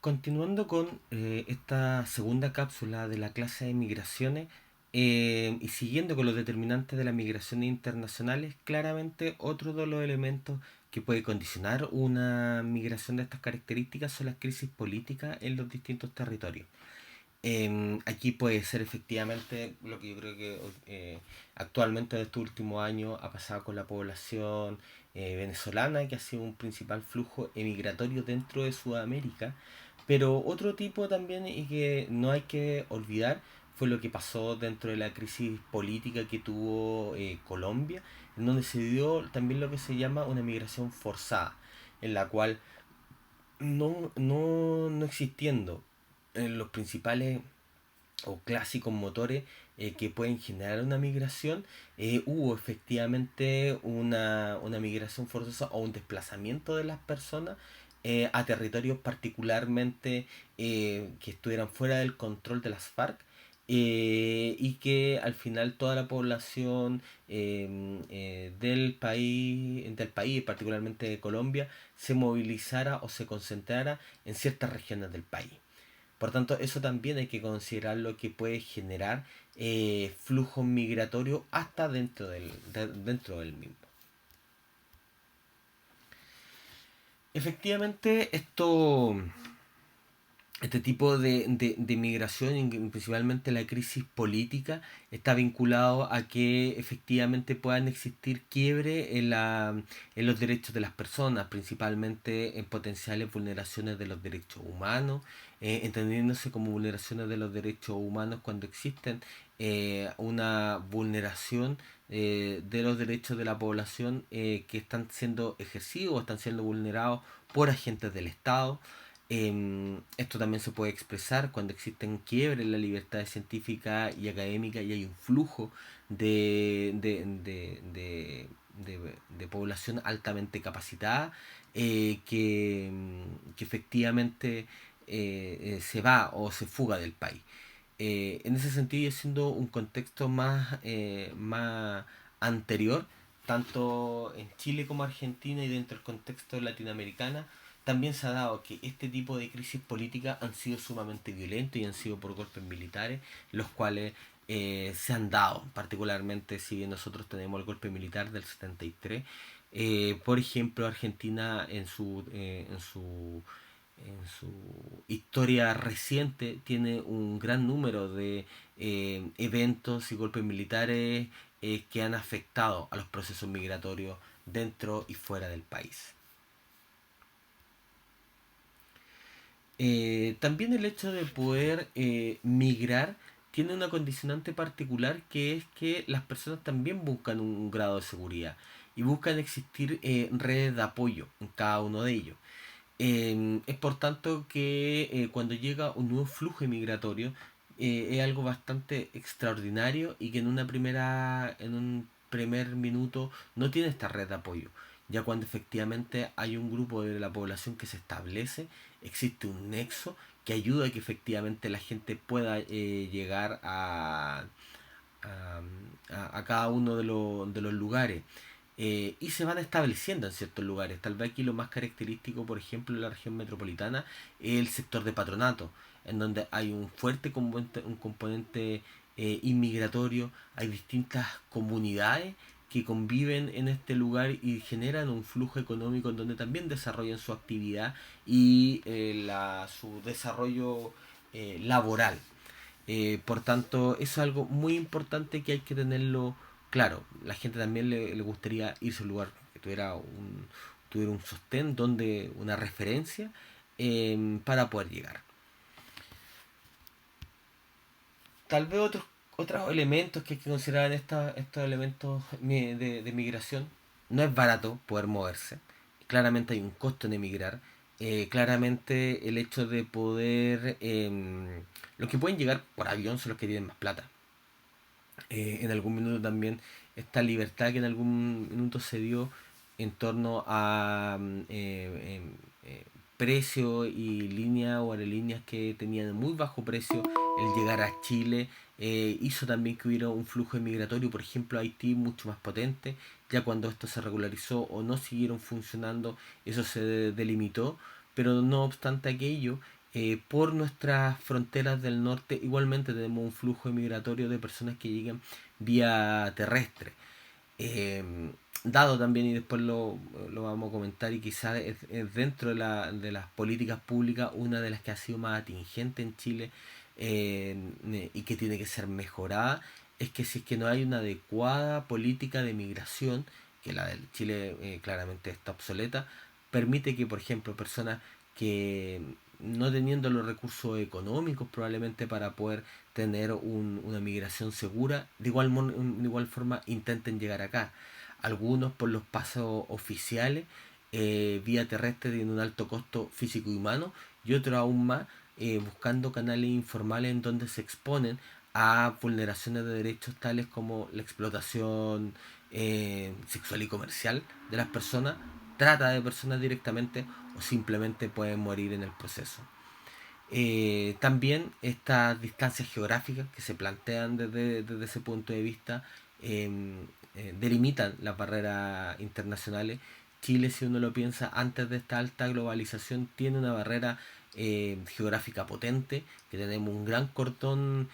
Continuando con esta segunda cápsula de la clase de migraciones y siguiendo con los determinantes de las migraciones internacionales, claramente otro de los elementos que puede condicionar una migración de estas características son las crisis políticas en los distintos territorios. Aquí puede ser efectivamente lo que yo creo que actualmente en estos últimos años ha pasado con la población venezolana, que ha sido un principal flujo emigratorio dentro de Sudamérica, pero otro tipo también y que no hay que olvidar fue lo que pasó dentro de la crisis política que tuvo Colombia, en donde se dio también lo que se llama una migración forzada, en la cual no existiendo los principales o clásicos motores que pueden generar una migración, hubo efectivamente una migración forzosa o un desplazamiento de las personas a territorios particularmente que estuvieran fuera del control de las FARC, y que al final toda la población del país, particularmente de Colombia, se movilizara o se concentrara en ciertas regiones del país. Por tanto, eso también hay que considerar lo que puede generar flujos migratorios hasta dentro del mismo. Efectivamente, este tipo de migración, y principalmente la crisis política, está vinculado a que efectivamente puedan existir quiebre en los derechos de las personas, principalmente en potenciales vulneraciones de los derechos humanos, entendiéndose como vulneraciones de los derechos humanos cuando existen una vulneración de los derechos de la población que están siendo ejercidos o están siendo vulnerados por agentes del Estado. Esto también se puede expresar cuando existen quiebres en la libertad científica y académica y hay un flujo de población altamente capacitada que efectivamente se va o se fuga del país. En ese sentido, siendo un contexto más anterior, tanto en Chile como Argentina y dentro del contexto latinoamericano, también se ha dado que este tipo de crisis políticas han sido sumamente violentos y han sido por golpes militares, los cuales se han dado, particularmente si bien nosotros tenemos el golpe militar del 73, por ejemplo, Argentina en su historia reciente tiene un gran número de eventos y golpes militares que han afectado a los procesos migratorios dentro y fuera del país. También el hecho de poder migrar tiene una condicionante particular, que es que las personas también buscan un grado de seguridad y buscan existir redes de apoyo en cada uno de ellos. Es por tanto que cuando llega un nuevo flujo migratorio es algo bastante extraordinario y que en un primer minuto no tiene esta red de apoyo. Ya cuando efectivamente hay un grupo de la población que se establece, existe un nexo que ayuda a que efectivamente la gente pueda llegar a cada uno de los lugares. Y se van estableciendo en ciertos lugares. Tal vez aquí lo más característico, por ejemplo, en la región metropolitana, es el sector de patronato, en donde hay un fuerte componente inmigratorio, hay distintas comunidades que conviven en este lugar y generan un flujo económico en donde también desarrollan su actividad y su desarrollo laboral. Por tanto, eso es algo muy importante que hay que tenerlo claro. La gente también le gustaría irse a un lugar que tuviera un sostén, donde una referencia para poder llegar. Tal vez otros elementos que hay que considerar en estos elementos de migración. No es barato poder moverse. Claramente hay un costo en emigrar. Claramente el hecho de poder... los que pueden llegar por avión son los que tienen más plata. En algún minuto también esta libertad que en algún minuto se dio en torno a precio y líneas o aerolíneas que tenían muy bajo precio, el llegar a Chile hizo también que hubiera un flujo migratorio, por ejemplo a Haití, mucho más potente. Ya cuando esto se regularizó o no siguieron funcionando, eso se delimitó, pero no obstante aquello, por nuestras fronteras del norte igualmente tenemos un flujo migratorio de personas que llegan vía terrestre. Eh, Dado también, y después lo vamos a comentar, y quizás es dentro de las políticas públicas una de las que ha sido más atingente en Chile, y que tiene que ser mejorada, es que si es que no hay una adecuada política de migración, que la de Chile claramente está obsoleta, permite que, por ejemplo, personas que no teniendo los recursos económicos probablemente para poder tener una migración segura, de igual forma intenten llegar acá. Algunos por los pasos oficiales, vía terrestre tienen un alto costo físico y humano, y otros aún más buscando canales informales en donde se exponen a vulneraciones de derechos tales como la explotación sexual y comercial de las personas, trata de personas directamente, o simplemente pueden morir en el proceso. También estas distancias geográficas que se plantean desde ese punto de vista eh, delimitan las barreras internacionales. Chile, si uno lo piensa, antes de esta alta globalización, tiene una barrera geográfica potente, que tenemos un gran cordón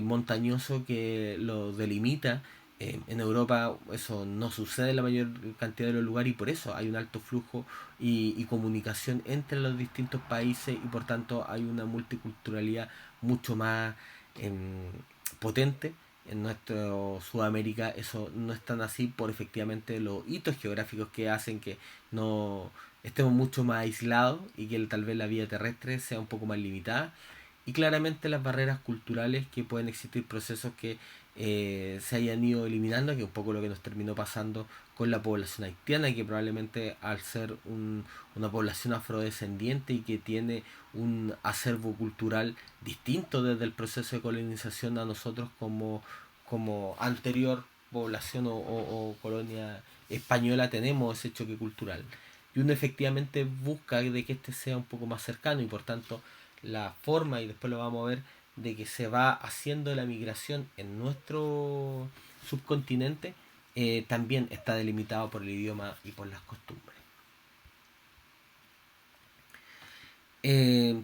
montañoso que lo delimita. En Europa eso no sucede en la mayor cantidad de los lugares, y por eso hay un alto flujo y comunicación entre los distintos países, y por tanto hay una multiculturalidad mucho más em, potente. En nuestro Sudamérica eso no es tan así, por efectivamente los hitos geográficos que hacen que no estemos mucho más aislados, y que tal vez la vía terrestre sea un poco más limitada, y claramente las barreras culturales, que pueden existir procesos que se hayan ido eliminando, que es un poco lo que nos terminó pasando con la población haitiana, que probablemente al ser una población afrodescendiente y que tiene un acervo cultural distinto desde el proceso de colonización a nosotros como anterior población o colonia española, tenemos ese choque cultural. Y uno efectivamente busca de que este sea un poco más cercano, y por tanto la forma, y después lo vamos a ver, de que se va haciendo la migración en nuestro subcontinente, también está delimitado por el idioma y por las costumbres.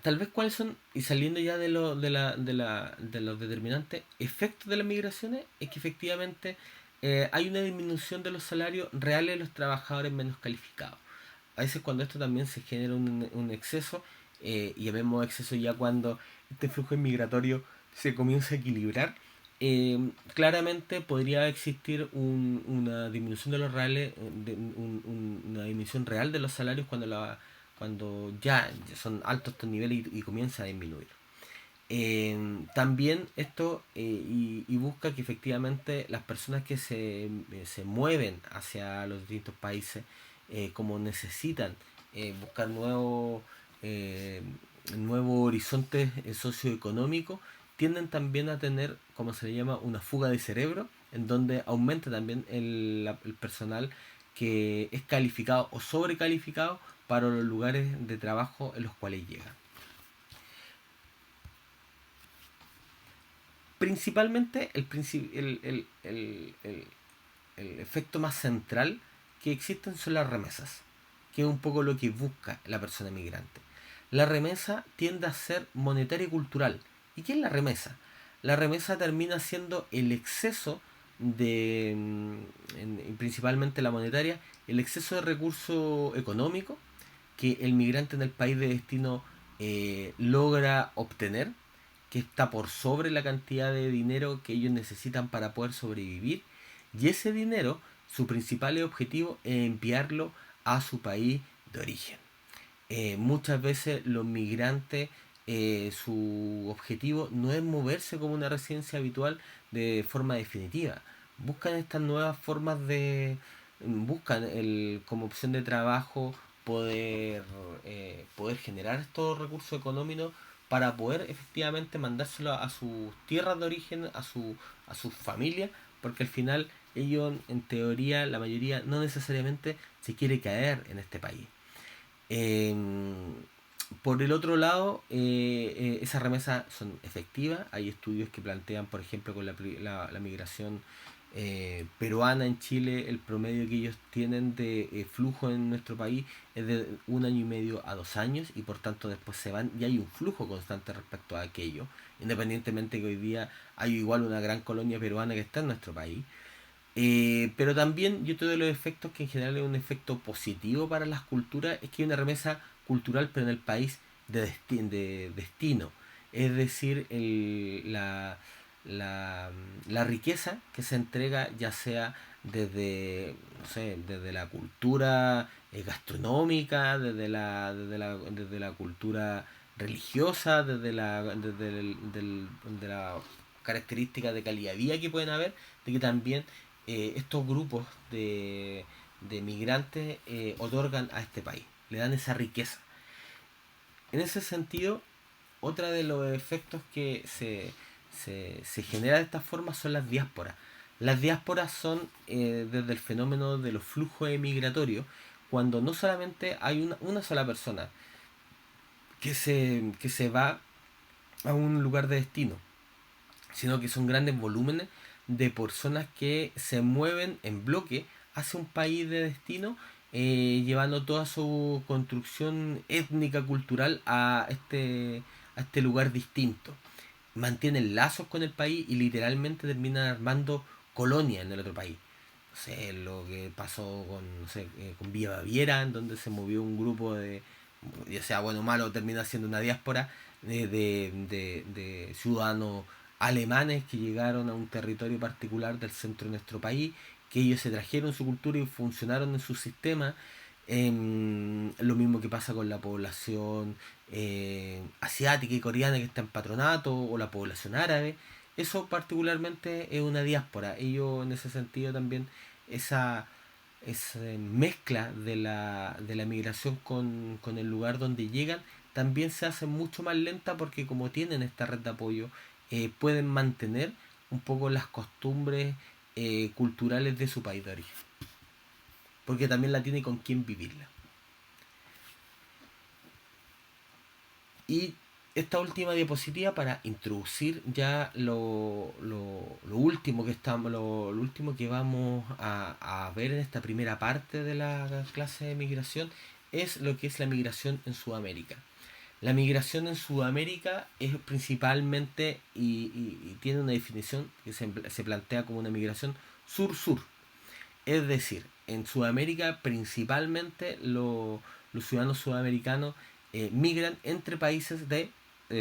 Tal vez cuáles son, y saliendo ya de los determinantes efectos de las migraciones, es que efectivamente hay una disminución de los salarios reales de los trabajadores menos calificados. A veces cuando esto también se genera un exceso, y vemos exceso ya cuando este flujo migratorio se comienza a equilibrar, claramente podría existir una disminución de los reales, una disminución real de los salarios cuando ya son altos estos niveles y comienza a disminuir. También esto y busca que efectivamente las personas que se mueven hacia los distintos países, como necesitan buscar eh, nuevos horizontes socioeconómicos, tienden también a tener, como se le llama, una fuga de cerebro, en donde aumenta también el personal que es calificado o sobrecalificado para los lugares de trabajo en los cuales llegan. Principalmente el efecto más central que existen son las remesas, que es un poco lo que busca la persona migrante. La remesa tiende a ser monetaria y cultural. ¿Y qué es la remesa? La remesa termina siendo el exceso principalmente la monetaria, el exceso de recurso económico que el migrante en el país de destino logra obtener, que está por sobre la cantidad de dinero que ellos necesitan para poder sobrevivir, y ese dinero, su principal objetivo es enviarlo a su país de origen. Muchas veces los migrantes, su objetivo no es moverse como una residencia habitual de forma definitiva. Buscan estas nuevas formas buscan como opción de trabajo poder generar estos recursos económicos para poder efectivamente mandárselo a sus tierras de origen, a sus familias, porque al final ellos, en teoría, la mayoría no necesariamente se quiere caer en este país. Eh, por el otro lado, esas remesas son efectivas. Hay estudios que plantean, por ejemplo, con la migración peruana en Chile, el promedio que ellos tienen de flujo en nuestro país es de 1 año y medio a 2 años, y por tanto después se van y hay un flujo constante respecto a aquello, independientemente que hoy día hay igual una gran colonia peruana que está en nuestro país. Pero también yo te doy los efectos que en general es un efecto positivo para las culturas, es que hay una remesa cultural pero en el país de destino. Es decir, la, la riqueza que se entrega ya sea desde, no sé, desde la cultura gastronómica, desde la cultura religiosa, de la característica de calidad de vida que pueden haber, de que también estos grupos de migrantes otorgan a este país, le dan esa riqueza. En ese sentido, otra de los efectos que se genera de esta forma son las diásporas. Las diásporas son desde el fenómeno de los flujos emigratorios, cuando no solamente hay una sola persona que se va a un lugar de destino, sino que son grandes volúmenes de personas que se mueven en bloque hacia un país de destino, llevando toda su construcción étnica, cultural a este lugar distinto. Mantienen lazos con el país y literalmente terminan armando colonias en el otro país. No sé, lo que pasó con, no sé, con Villa Baviera, en donde se movió un grupo de, ya sea bueno o malo, termina siendo una diáspora de ciudadanos alemanes que llegaron a un territorio particular del centro de nuestro país, que ellos se trajeron su cultura y funcionaron en su sistema. Lo mismo que pasa con la población asiática y coreana que está en patronato, o la población árabe. Eso particularmente es una diáspora. Ellos en ese sentido también, esa, esa mezcla de la migración con el lugar donde llegan también se hace mucho más lenta, porque como tienen esta red de apoyo, pueden mantener un poco las costumbres culturales de su país de origen, porque también la tiene con quién vivirla. Y esta última diapositiva para introducir ya lo último que estamos, lo último que vamos a ver en esta primera parte de la clase de migración, es lo que es la migración en Sudamérica. La migración en Sudamérica es principalmente, y tiene una definición que se plantea como una migración sur-sur. Es decir, en Sudamérica principalmente los ciudadanos sudamericanos migran entre países de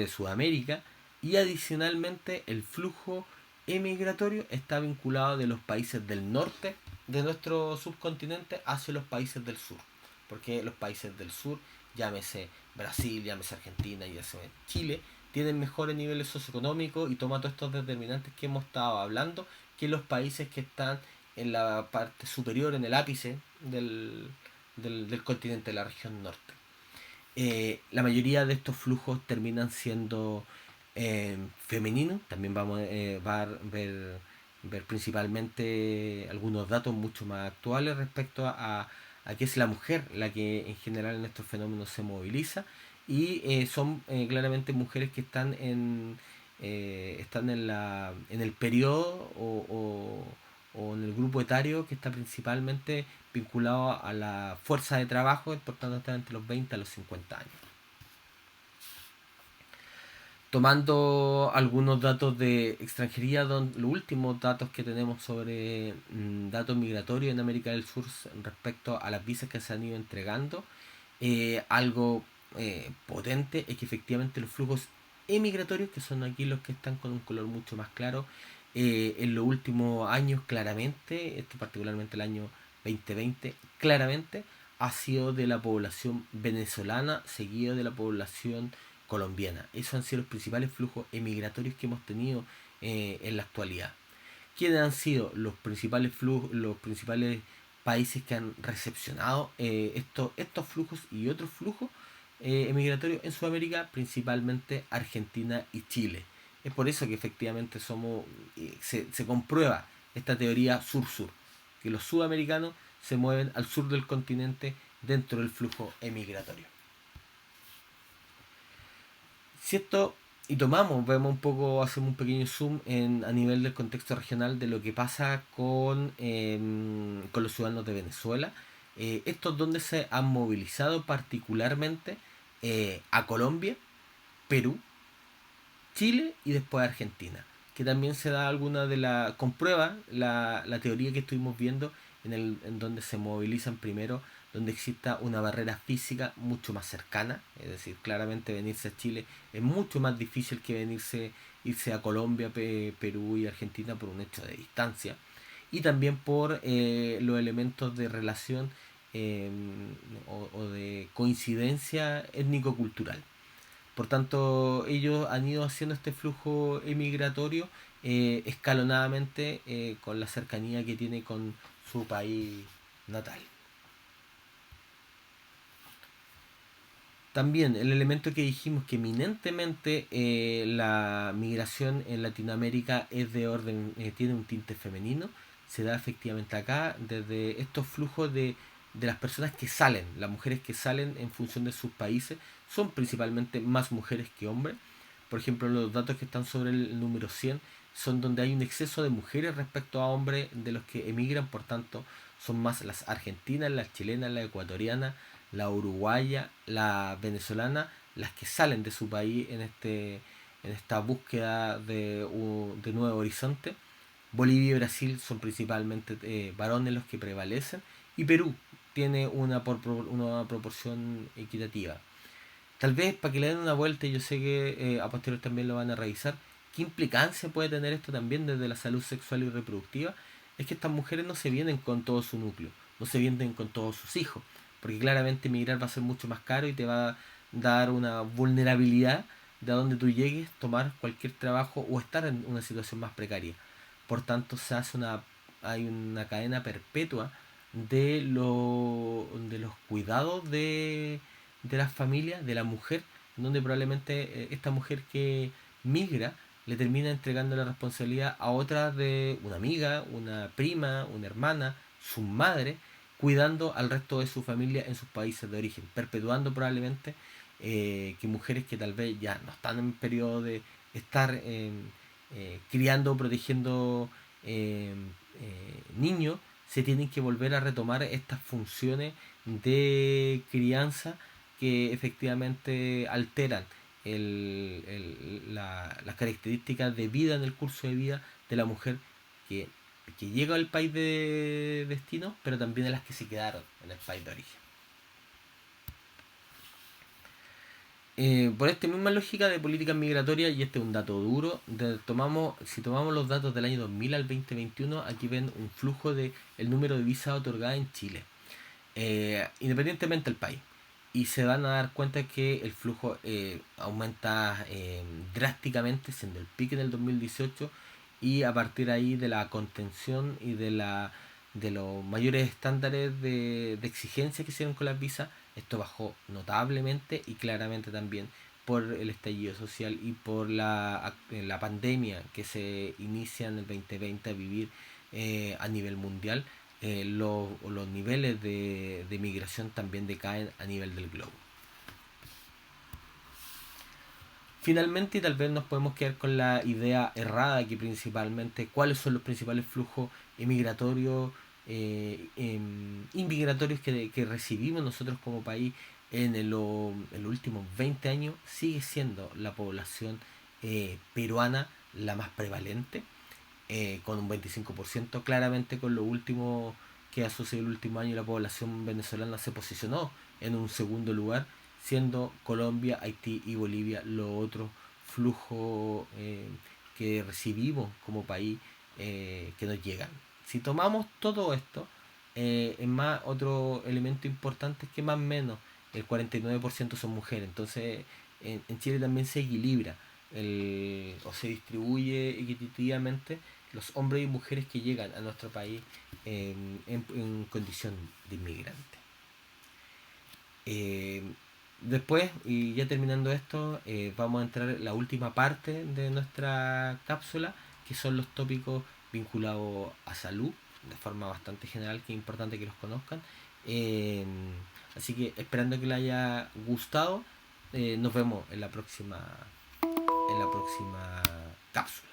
Sudamérica, y adicionalmente el flujo emigratorio está vinculado de los países del norte de nuestro subcontinente hacia los países del sur. Porque los países del sur, llámese Brasil, llámese Argentina, llámese Chile, tienen mejores niveles socioeconómicos y toma todos estos determinantes que hemos estado hablando, que los países que están en la parte superior, en el ápice del continente, de la región norte. La mayoría de estos flujos terminan siendo femeninos. También vamos a ver principalmente algunos datos mucho más actuales respecto a que es la mujer la que en general en estos fenómenos se moviliza, y son claramente mujeres que están en el periodo o en el grupo etario que está principalmente vinculado a la fuerza de trabajo, por tanto están entre los 20 a los 50 años. Tomando algunos datos de extranjería, los últimos datos que tenemos sobre datos migratorios en América del Sur respecto a las visas que se han ido entregando, algo potente es que efectivamente los flujos emigratorios, que son aquí los que están con un color mucho más claro, en los últimos años claramente, esto particularmente el año 2020, claramente ha sido de la población venezolana, seguido de la población colombiana. Esos han sido los principales flujos emigratorios que hemos tenido en la actualidad. ¿Quiénes han sido los principales flujos, los principales países que han recepcionado estos flujos y otros flujos emigratorios en Sudamérica? Principalmente Argentina y Chile. Es por eso que efectivamente se comprueba esta teoría sur-sur, que los sudamericanos se mueven al sur del continente dentro del flujo emigratorio. Si esto vemos un poco, hacemos un pequeño zoom a nivel del contexto regional de lo que pasa con los ciudadanos de Venezuela. Estos donde se han movilizado particularmente a Colombia, Perú, Chile y después Argentina. Que también se da alguna de la. Comprueba la teoría que estuvimos viendo en donde se movilizan primero, donde exista una barrera física mucho más cercana. Es decir, claramente venirse a Chile es mucho más difícil que irse a Colombia, Perú y Argentina por un hecho de distancia. Y también por los elementos de relación eh, o de coincidencia étnico-cultural. Por tanto, ellos han ido haciendo este flujo emigratorio escalonadamente con la cercanía que tiene con su país natal. También el elemento que dijimos que eminentemente la migración en Latinoamérica es de orden, tiene un tinte femenino, se da efectivamente acá desde estos flujos de las personas que salen, las mujeres que salen en función de sus países, son principalmente más mujeres que hombres. Por ejemplo, los datos que están sobre el número 100 son donde hay un exceso de mujeres respecto a hombres de los que emigran, por tanto, son más las argentinas, las chilenas, las ecuatorianas, la uruguaya, la venezolana, las que salen de su país en esta búsqueda de nuevo horizonte. Bolivia y Brasil son principalmente varones los que prevalecen y Perú tiene una proporción equitativa. Tal vez para que le den una vuelta, y yo sé que a posteriori también lo van a revisar, qué implicancia puede tener esto también desde la salud sexual y reproductiva, es que estas mujeres no se vienen con todo su núcleo, no se vienen con todos sus hijos, porque claramente emigrar va a ser mucho más caro y te va a dar una vulnerabilidad de a donde tú llegues, tomar cualquier trabajo o estar en una situación más precaria. Por tanto, hay una cadena perpetua de los cuidados de la familia, de la mujer, donde probablemente esta mujer que migra le termina entregando la responsabilidad a otra de una amiga, una prima, una hermana, su madre, cuidando al resto de su familia en sus países de origen, perpetuando probablemente que mujeres que tal vez ya no están en periodo de estar criando o protegiendo niños, se tienen que volver a retomar estas funciones de crianza que efectivamente alteran las características de vida en el curso de vida de la mujer que, que llega al país de destino, pero también de las que se quedaron en el país de origen. Por esta misma lógica de políticas migratorias, y este es un dato duro, si tomamos los datos del año 2000 al 2021, aquí ven un flujo de el número de visas otorgadas en Chile, independientemente del país. Y se van a dar cuenta que el flujo aumenta drásticamente, siendo el pique en el 2018, y a partir ahí de la contención y de los mayores estándares de exigencia que hicieron con las visas, esto bajó notablemente y claramente también por el estallido social y por la pandemia que se inicia en el 2020 a vivir a nivel mundial. Los niveles de migración también decaen a nivel del globo. Finalmente, y tal vez nos podemos quedar con la idea errada que principalmente, cuáles son los principales flujos emigratorios, inmigratorios que recibimos nosotros como país en los últimos 20 años, sigue siendo la población peruana la más prevalente, con un 25%. Claramente con lo último que ha sucedido el último año, la población venezolana se posicionó en un segundo lugar, siendo Colombia, Haití y Bolivia los otros flujos que recibimos como país que nos llegan. Si tomamos todo esto, es más, otro elemento importante es que más o menos el 49% son mujeres. Entonces, en Chile también se equilibra o se distribuye equitativamente los hombres y mujeres que llegan a nuestro país en condición de inmigrante. Eh, Después, y ya terminando esto, vamos a entrar en la última parte de nuestra cápsula, que son los tópicos vinculados a salud, de forma bastante general, que es importante que los conozcan. Eh, Así que esperando que les haya gustado, nos vemos en la próxima en la próxima cápsula.